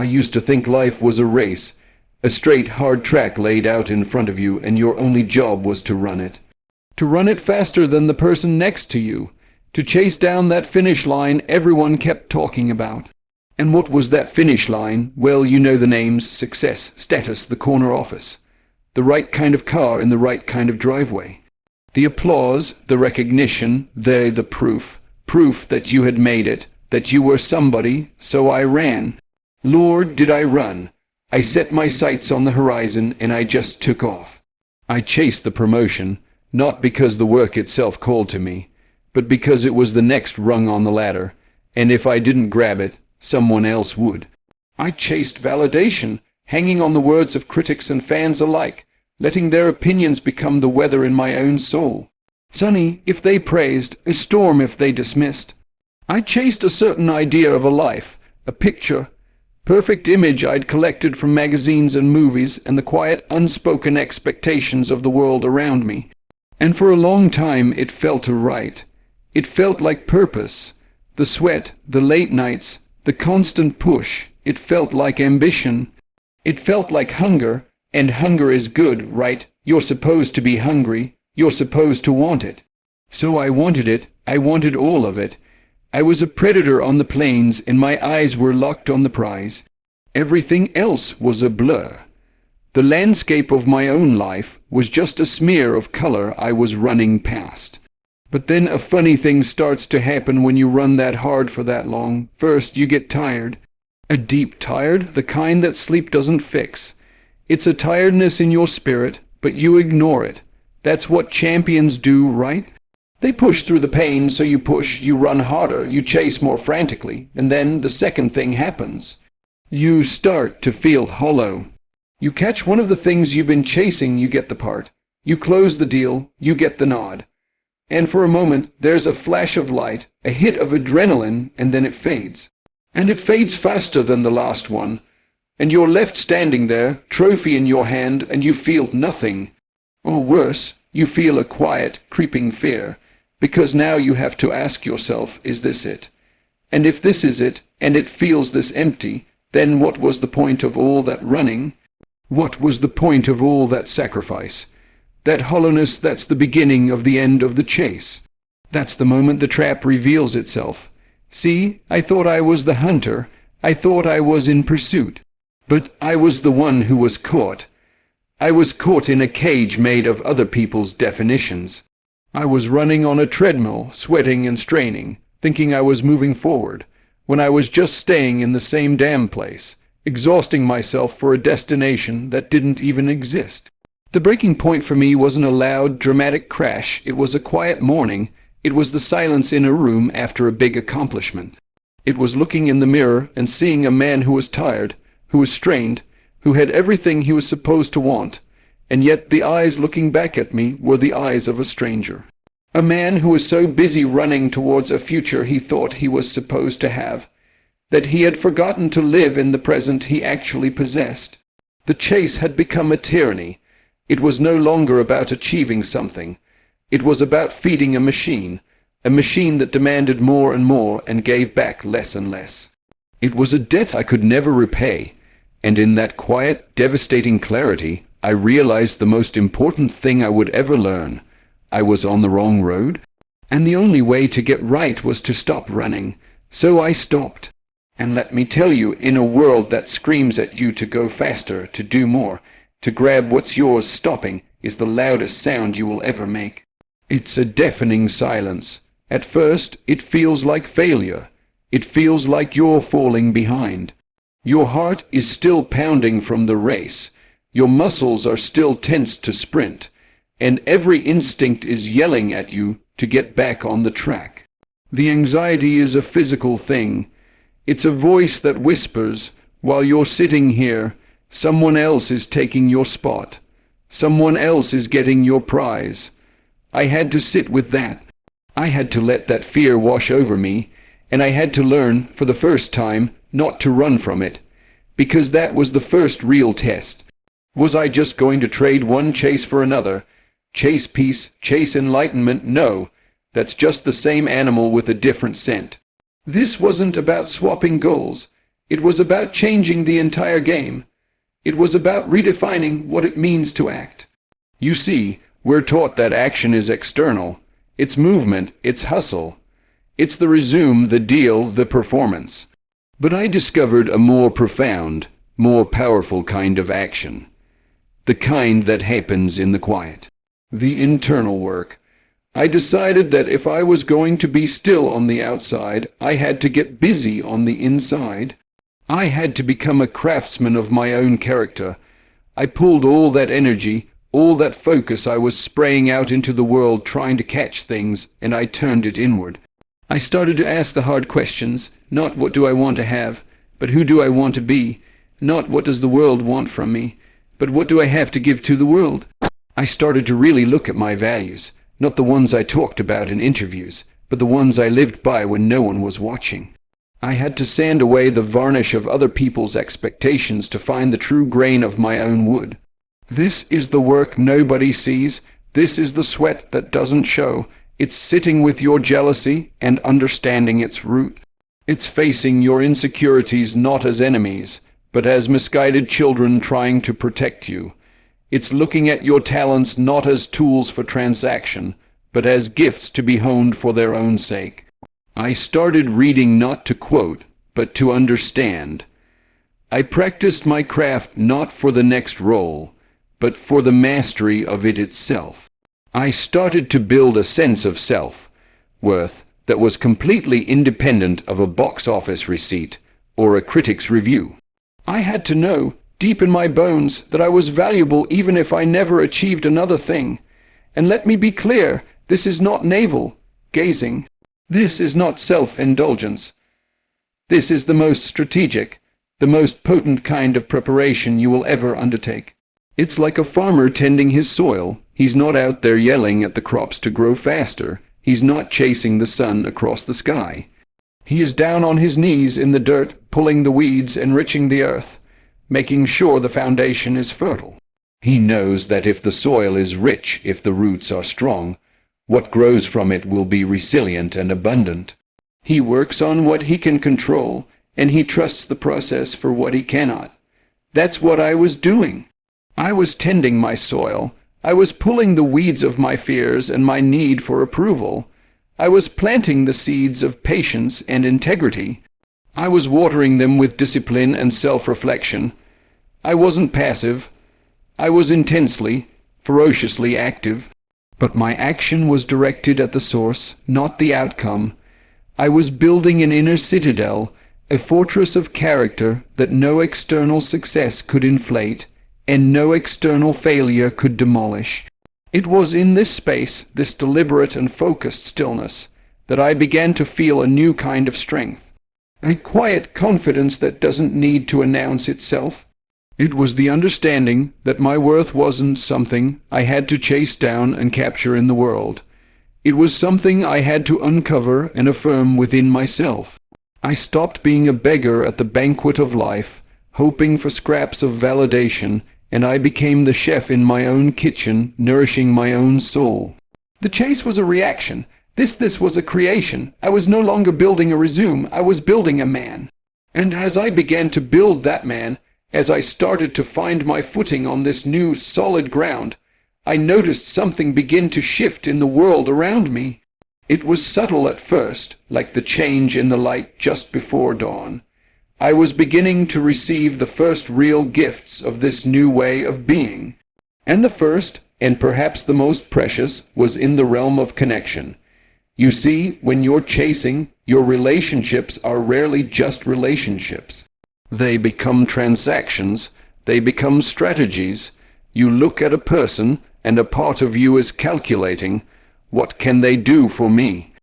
I used to think life was a race, a straight, hard track laid out in front of you, and your only job was to run it. To run it faster than the person next to you, to chase down that finish line everyone kept talking about. And what was that finish line? Well, you know the names: success, status, the corner office, the right kind of car in the right kind of driveway. The applause, the recognition, the proof that you had made it, that you were somebody. So I ran. Lord, did I run. I set my sights on the horizon and I just took off. I chased the promotion, not because the work itself called to me, but because it was the next rung on the ladder, and if I didn't grab it, someone else would. I chased validation, hanging on the words of critics and fans alike, letting their opinions become the weather in my own soul. Sunny if they praised, a storm if they dismissed. I chased a certain idea of a life, a picture, perfect image I'd collected from magazines and movies and the quiet, unspoken expectations of the world around me. And for a long time it felt right. It felt like purpose. The sweat, the late nights, the constant push. It felt like ambition. It felt like hunger, and hunger is good, right? You're supposed to be hungry. You're supposed to want it. So I wanted it. I wanted all of it. I was a predator on the plains, and my eyes were locked on the prize. Everything else was a blur. The landscape of my own life was just a smear of color I was running past. But then a funny thing starts to happen when you run that hard for that long. First, you get tired. A deep tired, the kind that sleep doesn't fix. It's a tiredness in your spirit, but you ignore it. That's what champions do, right? They push through the pain, so you push, you run harder, you chase more frantically, and then the second thing happens. You start to feel hollow. You catch one of the things you've been chasing, you get the part. You close the deal, you get the nod. And for a moment, there's a flash of light, a hit of adrenaline, and then it fades. And it fades faster than the last one. And you're left standing there, trophy in your hand, and you feel nothing. Or worse, you feel a quiet, creeping fear, because now you have to ask yourself, is this it? And if this is it, and it feels this empty, then what was the point of all that running? What was the point of all that sacrifice? That hollowness, that's the beginning of the end of the chase. That's the moment the trap reveals itself. See, I thought I was the hunter. I thought I was in pursuit. But I was the one who was caught. I was caught in a cage made of other people's definitions. I was running on a treadmill, sweating and straining, thinking I was moving forward, when I was just staying in the same damn place, exhausting myself for a destination that didn't even exist. The breaking point for me wasn't a loud, dramatic crash. It was a quiet morning. It was the silence in a room after a big accomplishment. It was looking in the mirror and seeing a man who was tired, who was strained, who had everything he was supposed to want, and yet the eyes looking back at me were the eyes of a stranger. A man who was so busy running towards a future he thought he was supposed to have, that he had forgotten to live in the present he actually possessed. The chase had become a tyranny. It was no longer about achieving something. It was about feeding a machine that demanded more and more and gave back less and less. It was a debt I could never repay, and in that quiet, devastating clarity, I realized the most important thing I would ever learn. I was on the wrong road, and the only way to get right was to stop running. So I stopped. And let me tell you, in a world that screams at you to go faster, to do more, to grab what's yours, stopping is the loudest sound you will ever make. It's a deafening silence. At first, it feels like failure. It feels like you're falling behind. Your heart is still pounding from the race. Your muscles are still tense to sprint, and every instinct is yelling at you to get back on the track. The anxiety is a physical thing. It's a voice that whispers, while you're sitting here, someone else is taking your spot. Someone else is getting your prize. I had to sit with that. I had to let that fear wash over me, and I had to learn, for the first time, not to run from it, because that was the first real test. Was I just going to trade one chase for another? Chase peace, chase enlightenment? No, that's just the same animal with a different scent. This wasn't about swapping goals. It was about changing the entire game. It was about redefining what it means to act. You see, we're taught that action is external. It's movement, it's hustle. It's the resume, the deal, the performance. But I discovered a more profound, more powerful kind of action. The kind that happens in the quiet. The internal work. I decided that if I was going to be still on the outside, I had to get busy on the inside. I had to become a craftsman of my own character. I pulled all that energy, all that focus I was spraying out into the world trying to catch things, and I turned it inward. I started to ask the hard questions, not what do I want to have, but who do I want to be, not what does the world want from me, but what do I have to give to the world. I started to really look at my values, not the ones I talked about in interviews, but the ones I lived by when no one was watching. I had to sand away the varnish of other people's expectations to find the true grain of my own wood. This is the work nobody sees. This is the sweat that doesn't show. It's sitting with your jealousy and understanding its root. It's facing your insecurities not as enemies, but as misguided children trying to protect you. It's looking at your talents not as tools for transaction, but as gifts to be honed for their own sake. I started reading not to quote, but to understand. I practiced my craft not for the next role, but for the mastery of it itself. I started to build a sense of self-worth that was completely independent of a box office receipt or a critic's review. I had to know, deep in my bones, that I was valuable even if I never achieved another thing. And let me be clear, this is not navel-gazing. This is not self-indulgence. This is the most strategic, the most potent kind of preparation you will ever undertake. It's like a farmer tending his soil. He's not out there yelling at the crops to grow faster. He's not chasing the sun across the sky. He is down on his knees in the dirt, pulling the weeds, enriching the earth, making sure the foundation is fertile. He knows that if the soil is rich, if the roots are strong, what grows from it will be resilient and abundant. He works on what he can control, and he trusts the process for what he cannot. That's what I was doing. I was tending my soil. I was pulling the weeds of my fears and my need for approval. I was planting the seeds of patience and integrity. I was watering them with discipline and self-reflection. I wasn't passive. I was intensely, ferociously active. But my action was directed at the source, not the outcome. I was building an inner citadel, a fortress of character that no external success could inflate, and no external failure could demolish. It was in this space, this deliberate and focused stillness, that I began to feel a new kind of strength, a quiet confidence that doesn't need to announce itself. It was the understanding that my worth wasn't something I had to chase down and capture in the world. It was something I had to uncover and affirm within myself. I stopped being a beggar at the banquet of life, hoping for scraps of validation, and I became the chef in my own kitchen, nourishing my own soul. The chase was a reaction. This was a creation. I was no longer building a resume. I was building a man. And as I began to build that man, as I started to find my footing on this new, solid ground, I noticed something begin to shift in the world around me. It was subtle at first, like the change in the light just before dawn. I was beginning to receive the first real gifts of this new way of being. And the first, and perhaps the most precious, was in the realm of connection. You see, when you're chasing, your relationships are rarely just relationships. They become transactions, they become strategies. You look at a person, and a part of you is calculating, what can they do for me?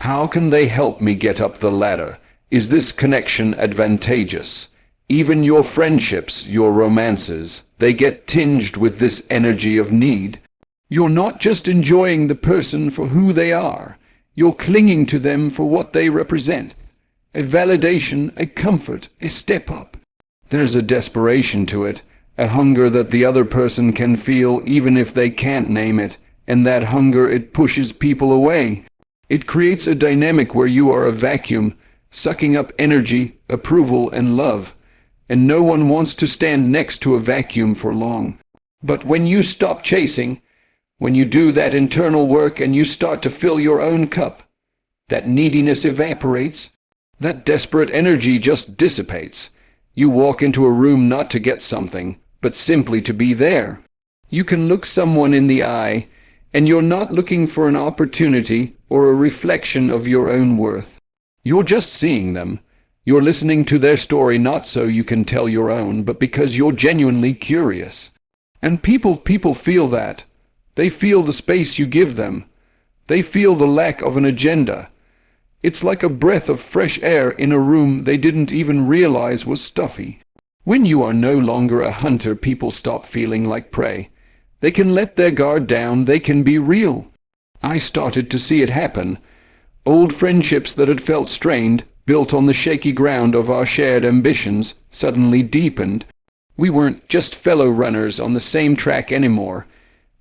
How can they help me get up the ladder? Is this connection advantageous? Even your friendships, your romances, they get tinged with this energy of need. You're not just enjoying the person for who they are. You're clinging to them for what they represent. A validation, a comfort, a step up. There's a desperation to it, a hunger that the other person can feel even if they can't name it, and that hunger, it pushes people away. It creates a dynamic where you are a vacuum, sucking up energy, approval, and love, and no one wants to stand next to a vacuum for long. But when you stop chasing, when you do that internal work and you start to fill your own cup, that neediness evaporates, that desperate energy just dissipates. You walk into a room not to get something, but simply to be there. You can look someone in the eye, and you're not looking for an opportunity or a reflection of your own worth. You're just seeing them. You're listening to their story not so you can tell your own, but because you're genuinely curious. And people feel that. They feel the space you give them. They feel the lack of an agenda. It's like a breath of fresh air in a room they didn't even realize was stuffy. When you are no longer a hunter, people stop feeling like prey. They can let their guard down, they can be real. I started to see it happen. Old friendships that had felt strained, built on the shaky ground of our shared ambitions, suddenly deepened. We weren't just fellow runners on the same track anymore.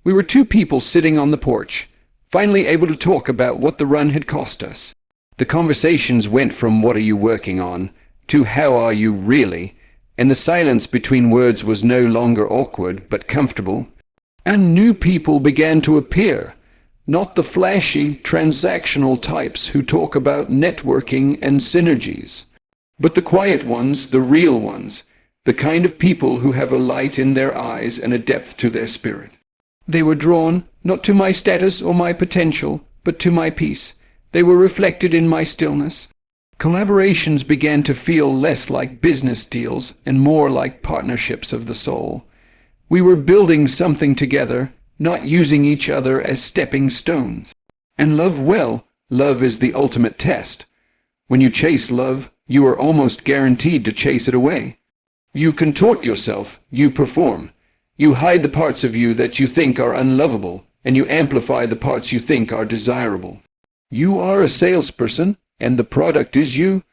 We were two people sitting on the porch, finally able to talk about what the run had cost us. The conversations went from "what are you working on" to "how are you really?" and the silence between words was no longer awkward but comfortable. And new people began to appear, not the flashy, transactional types who talk about networking and synergies, but the quiet ones, the real ones, the kind of people who have a light in their eyes and a depth to their spirit. They were drawn, not to my status or my potential, but to my peace. They were reflected in my stillness. Collaborations began to feel less like business deals and more like partnerships of the soul. We were building something together, not using each other as stepping stones. And love is the ultimate test. When you chase love, you are almost guaranteed to chase it away. You contort yourself, you perform. You hide the parts of you that you think are unlovable, and you amplify the parts you think are desirable. You are a salesperson, and the product is you,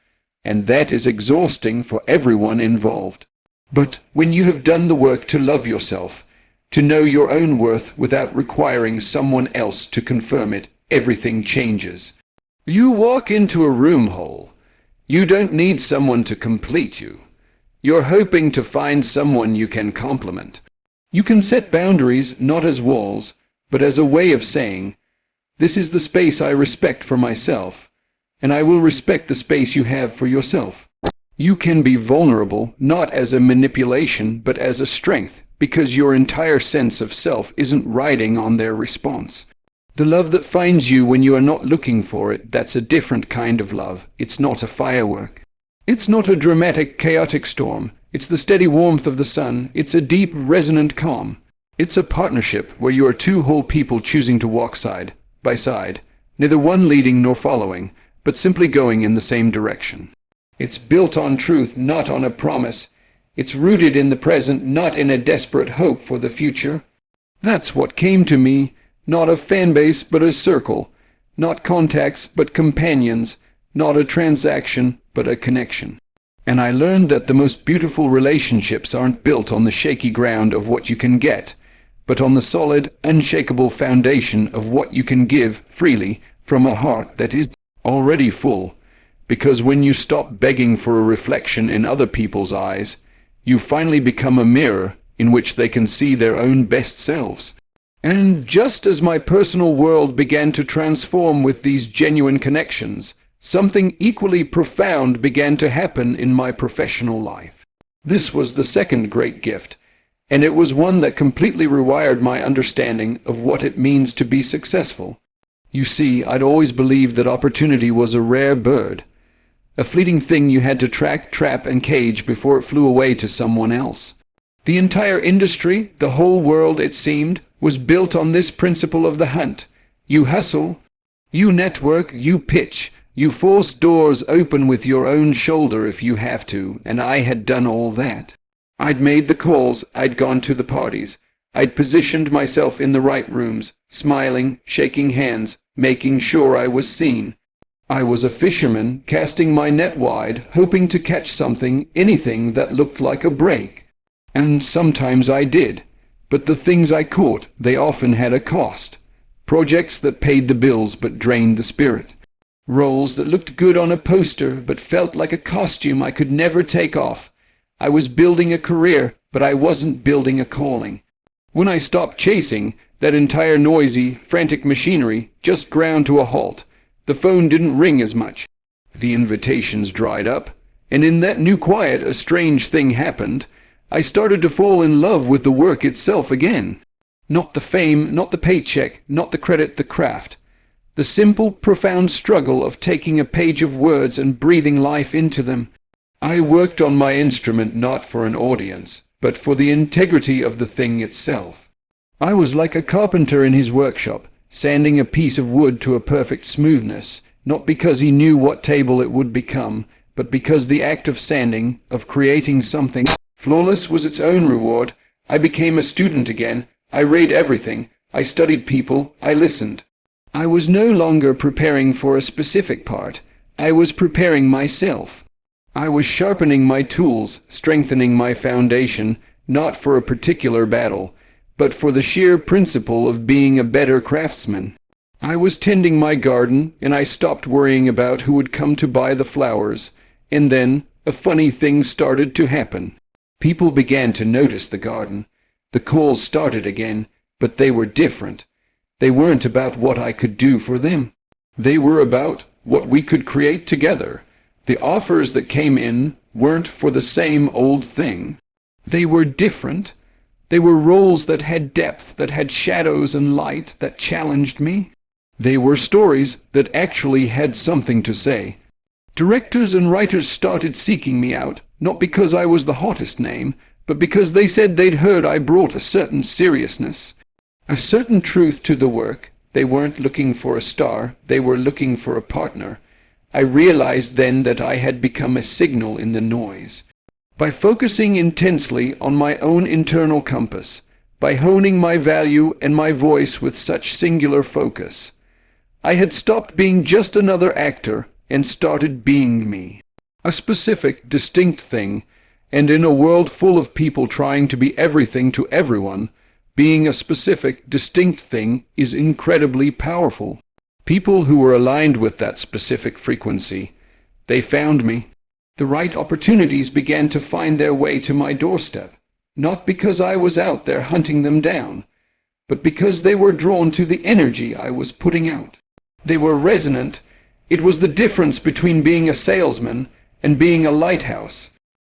and that is exhausting for everyone involved. But when you have done the work to love yourself, to know your own worth without requiring someone else to confirm it, everything changes. You walk into a room whole. You don't need someone to complete you. You're hoping to find someone you can complement. You can set boundaries not as walls, but as a way of saying, "This is the space I respect for myself, and I will respect the space you have for yourself." You can be vulnerable not as a manipulation, but as a strength, because your entire sense of self isn't riding on their response. The love that finds you when you are not looking for it, that's a different kind of love. It's not a firework. It's not a dramatic, chaotic storm. It's the steady warmth of the sun. It's a deep, resonant calm. It's a partnership where you are two whole people choosing to walk side by side, neither one leading nor following, but simply going in the same direction. It's built on truth, not on a promise. It's rooted in the present, not in a desperate hope for the future. That's what came to me, not a fan base, but a circle, not contacts, but companions, not a transaction, but a connection. And I learned that the most beautiful relationships aren't built on the shaky ground of what you can get, but on the solid, unshakable foundation of what you can give freely from a heart that is already full. Because when you stop begging for a reflection in other people's eyes, you finally become a mirror in which they can see their own best selves. And just as my personal world began to transform with these genuine connections, something equally profound began to happen in my professional life. This was the second great gift, and it was one that completely rewired my understanding of what it means to be successful. You see, I'd always believed that opportunity was a rare bird, a fleeting thing you had to track, trap, and cage before it flew away to someone else. The entire industry, the whole world, it seemed, was built on this principle of the hunt. You hustle, you network, you pitch, you force doors open with your own shoulder if you have to, and I had done all that. I'd made the calls, I'd gone to the parties, I'd positioned myself in the right rooms, smiling, shaking hands, making sure I was seen. I was a fisherman, casting my net wide, hoping to catch something, anything that looked like a break. And sometimes I did. But the things I caught, they often had a cost. Projects that paid the bills but drained the spirit. Roles that looked good on a poster but felt like a costume I could never take off. I was building a career, but I wasn't building a calling. When I stopped chasing, that entire noisy, frantic machinery just ground to a halt. The phone didn't ring as much. The invitations dried up. And in that new quiet, a strange thing happened. I started to fall in love with the work itself again. Not the fame, not the paycheck, not the credit, the craft. The simple, profound struggle of taking a page of words and breathing life into them. I worked on my instrument not for an audience, but for the integrity of the thing itself. I was like a carpenter in his workshop, sanding a piece of wood to a perfect smoothness, not because he knew what table it would become, but because the act of sanding, of creating something flawless was its own reward. I became a student again. I read everything. I studied people. I listened. I was no longer preparing for a specific part. I was preparing myself. I was sharpening my tools, strengthening my foundation, not for a particular battle, but for the sheer principle of being a better craftsman. I was tending my garden, and I stopped worrying about who would come to buy the flowers. And then, a funny thing started to happen. People began to notice the garden. The calls started again, but they were different. They weren't about what I could do for them. They were about what we could create together. The offers that came in weren't for the same old thing. They were different. They were roles that had depth, that had shadows and light, that challenged me. They were stories that actually had something to say. Directors and writers started seeking me out, not because I was the hottest name, but because they said they'd heard I brought a certain seriousness, a certain truth to the work. They weren't looking for a star, they were looking for a partner. I realized then that I had become a signal in the noise. By focusing intensely on my own internal compass, by honing my value and my voice with such singular focus, I had stopped being just another actor and started being me. A specific, distinct thing, and in a world full of people trying to be everything to everyone, being a specific, distinct thing is incredibly powerful. People who were aligned with that specific frequency, they found me. The right opportunities began to find their way to my doorstep, not because I was out there hunting them down, but because they were drawn to the energy I was putting out. They were resonant. It was the difference between being a salesman and being a lighthouse.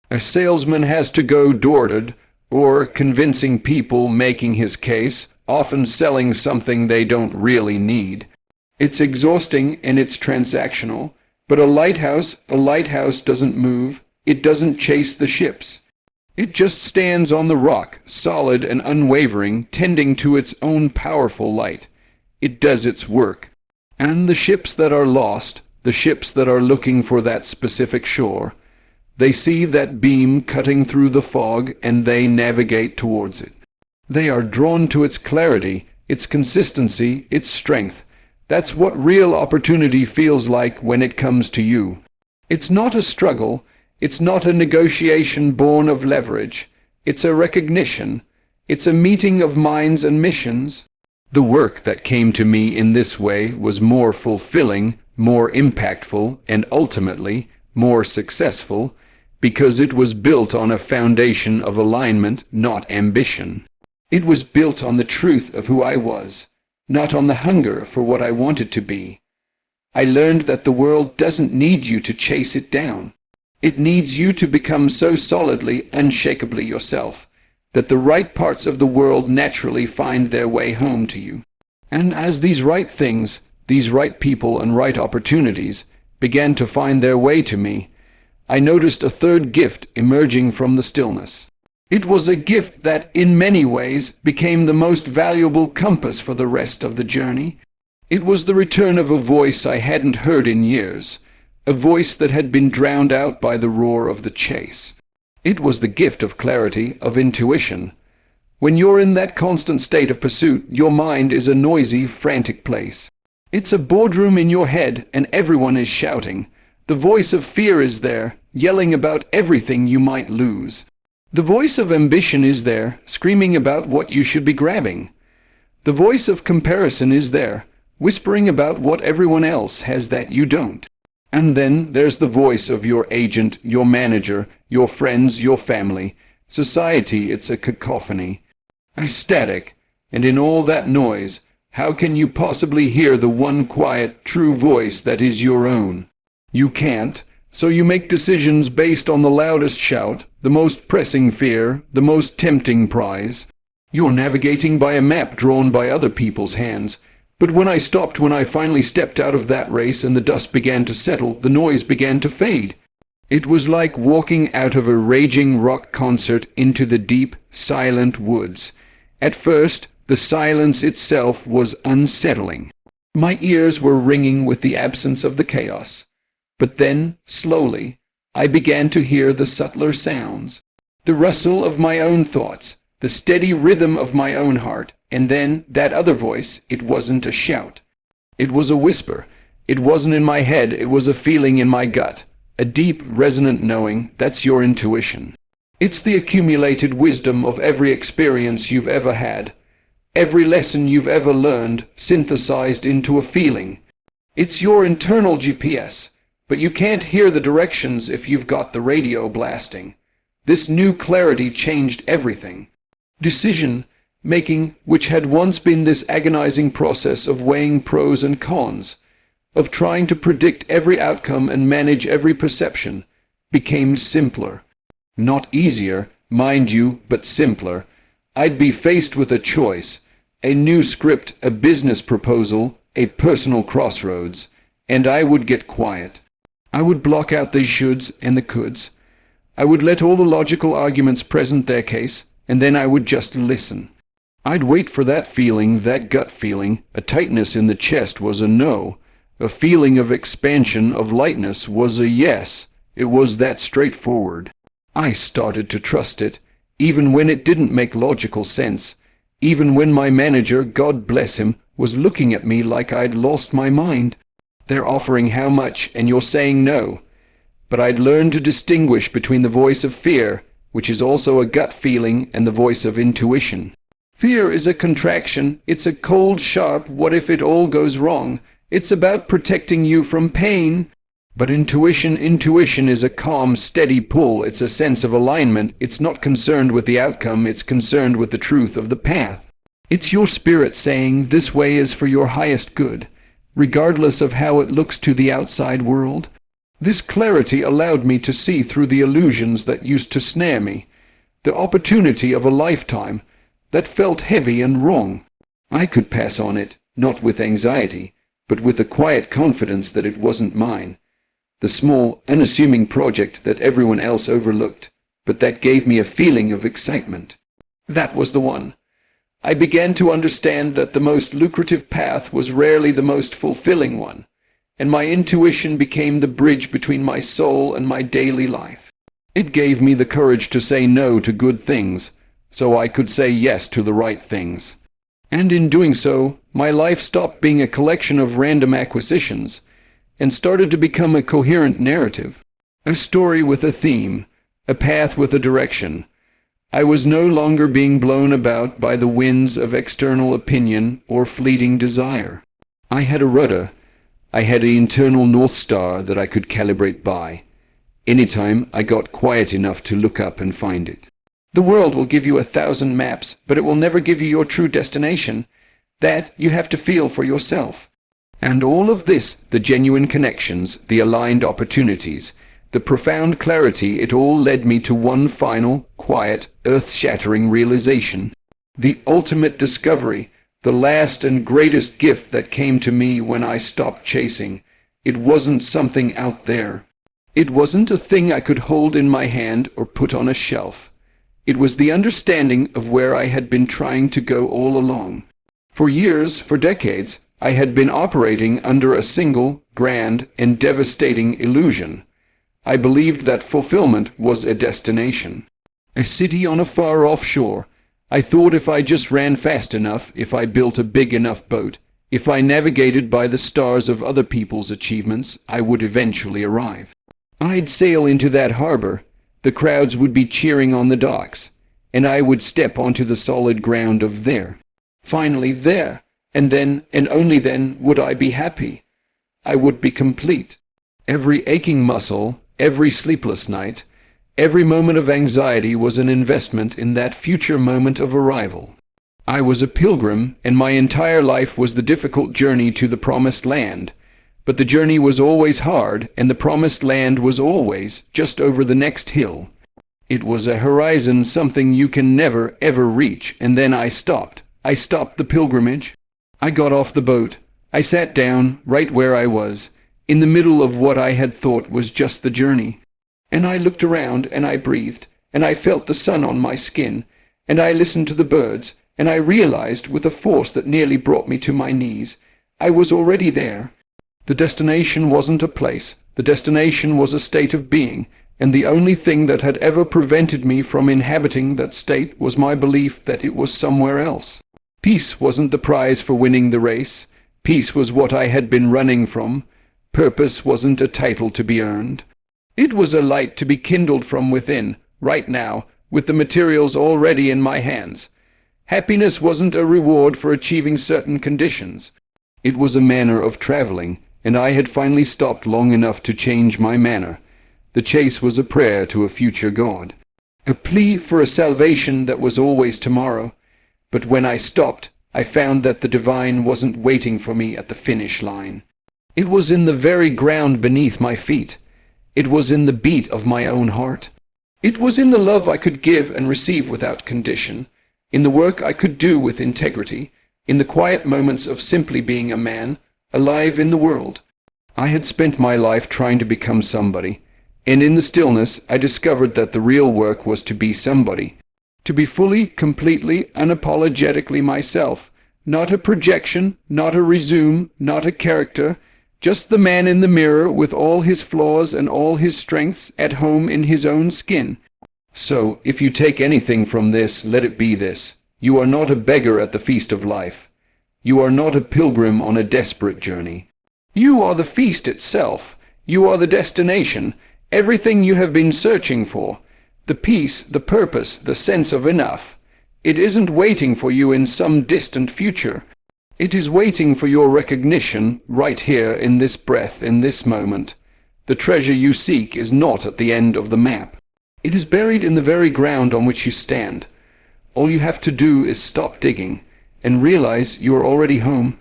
A salesman has to go door-to-door, or convincing people, making his case, often selling something they don't really need. It's exhausting and it's transactional, but a lighthouse doesn't move. It doesn't chase the ships. It just stands on the rock, solid and unwavering, tending to its own powerful light. It does its work. And the ships that are lost, the ships that are looking for that specific shore, they see that beam cutting through the fog and they navigate towards it. They are drawn to its clarity, its consistency, its strength. That's what real opportunity feels like when it comes to you. It's not a struggle. It's not a negotiation born of leverage. It's a recognition. It's a meeting of minds and missions. The work that came to me in this way was more fulfilling, more impactful, and ultimately more successful, because it was built on a foundation of alignment, not ambition. It was built on the truth of who I was, not on the hunger for what I wanted to be. I learned that the world doesn't need you to chase it down. It needs you to become so solidly, unshakably yourself, that the right parts of the world naturally find their way home to you. And as these right things, these right people and right opportunities began to find their way to me, I noticed a third gift emerging from the stillness. It was a gift that, in many ways, became the most valuable compass for the rest of the journey. It was the return of a voice I hadn't heard in years, a voice that had been drowned out by the roar of the chase. It was the gift of clarity, of intuition. When you're in that constant state of pursuit, your mind is a noisy, frantic place. It's a boardroom in your head, and everyone is shouting. The voice of fear is there, yelling about everything you might lose. The voice of ambition is there, screaming about what you should be grabbing. The voice of comparison is there, whispering about what everyone else has that you don't. And then there's the voice of your agent, your manager, your friends, your family. Society, it's a cacophony. A static. And in all that noise, how can you possibly hear the one quiet, true voice that is your own? You can't, so you make decisions based on the loudest shout, the most pressing fear, the most tempting prize. You're navigating by a map drawn by other people's hands. But when I finally stepped out of that race and the dust began to settle, the noise began to fade. It was like walking out of a raging rock concert into the deep, silent woods. At first, the silence itself was unsettling. My ears were ringing with the absence of the chaos. But then, slowly, I began to hear the subtler sounds, the rustle of my own thoughts, the steady rhythm of my own heart, and then that other voice. It wasn't a shout. It was a whisper. It wasn't in my head, it was a feeling in my gut, a deep, resonant knowing. That's your intuition. It's the accumulated wisdom of every experience you've ever had, every lesson you've ever learned, synthesized into a feeling. It's your internal GPS, but you can't hear the directions if you've got the radio blasting. This new clarity changed everything. Decision-making, which had once been this agonizing process of weighing pros and cons, of trying to predict every outcome and manage every perception, became simpler. Not easier, mind you, but simpler. I'd be faced with a choice, a new script, a business proposal, a personal crossroads, and I would get quiet. I would block out the shoulds and the coulds. I would let all the logical arguments present their case, and then I would just listen. I'd wait for that feeling, that gut feeling. A tightness in the chest was a no. A feeling of expansion, of lightness, was a yes. It was that straightforward. I started to trust it, even when it didn't make logical sense, even when my manager, God bless him, was looking at me like I'd lost my mind. They're offering how much, and you're saying no. But I'd learned to distinguish between the voice of fear, which is also a gut feeling, and the voice of intuition. Fear is a contraction. It's a cold, sharp, what if it all goes wrong? It's about protecting you from pain. But intuition is a calm, steady pull. It's a sense of alignment. It's not concerned with the outcome. It's concerned with the truth of the path. It's your spirit saying, this way is for your highest good, regardless of how it looks to the outside world. This clarity allowed me to see through the illusions that used to snare me, the opportunity of a lifetime that felt heavy and wrong. I could pass on it, not with anxiety, but with a quiet confidence that it wasn't mine. The small, unassuming project that everyone else overlooked, but that gave me a feeling of excitement. That was the one. I began to understand that the most lucrative path was rarely the most fulfilling one, and my intuition became the bridge between my soul and my daily life. It gave me the courage to say no to good things, so I could say yes to the right things. And in doing so, my life stopped being a collection of random acquisitions, and started to become a coherent narrative, a story with a theme, a path with a direction. I was no longer being blown about by the winds of external opinion or fleeting desire. I had a rudder. I had an internal North Star that I could calibrate by. Anytime I got quiet enough to look up and find it. The world will give you 1,000 maps, but it will never give you your true destination. That you have to feel for yourself. And all of this, the genuine connections, the aligned opportunities, the profound clarity, it all led me to one final, quiet, earth-shattering realization. The ultimate discovery, the last and greatest gift that came to me when I stopped chasing. It wasn't something out there. It wasn't a thing I could hold in my hand or put on a shelf. It was the understanding of where I had been trying to go all along. For years, for decades, I had been operating under a single, grand, and devastating illusion. I believed that fulfillment was a destination, a city on a far-off shore. I thought if I just ran fast enough, if I built a big enough boat, if I navigated by the stars of other people's achievements, I would eventually arrive. I'd sail into that harbor, the crowds would be cheering on the docks, and I would step onto the solid ground of there. Finally there, And then, and only then, would I be happy. I would be complete. Every aching muscle, every sleepless night, every moment of anxiety was an investment in that future moment of arrival. I was a pilgrim, and my entire life was the difficult journey to the promised land. But the journey was always hard, and the promised land was always just over the next hill. It was a horizon, something you can never, ever reach, and then I stopped. I stopped the pilgrimage. I got off the boat. I sat down, right where I was, in the middle of what I had thought was just the journey. And I looked around, and I breathed, and I felt the sun on my skin, and I listened to the birds, and I realized, with a force that nearly brought me to my knees, I was already there. The destination wasn't a place. The destination was a state of being, and the only thing that had ever prevented me from inhabiting that state was my belief that it was somewhere else. Peace wasn't the prize for winning the race. Peace was what I had been running from. Purpose wasn't a title to be earned. It was a light to be kindled from within, right now, with the materials already in my hands. Happiness wasn't a reward for achieving certain conditions. It was a manner of traveling, and I had finally stopped long enough to change my manner. The chase was a prayer to a future God, a plea for a salvation that was always tomorrow. But when I stopped, I found that the divine wasn't waiting for me at the finish line. It was in the very ground beneath my feet. It was in the beat of my own heart. It was in the love I could give and receive without condition, in the work I could do with integrity, in the quiet moments of simply being a man, alive in the world. I had spent my life trying to become somebody, and in the stillness I discovered that the real work was to be somebody. To be fully, completely, unapologetically myself. Not a projection, not a resume, not a character, just the man in the mirror with all his flaws and all his strengths at home in his own skin. So, if you take anything from this, let it be this. You are not a beggar at the feast of life. You are not a pilgrim on a desperate journey. You are the feast itself. You are the destination, everything you have been searching for. The peace, the purpose, the sense of enough. It isn't waiting for you in some distant future. It is waiting for your recognition right here in this breath, in this moment. The treasure you seek is not at the end of the map. It is buried in the very ground on which you stand. All you have to do is stop digging and realize you are already home.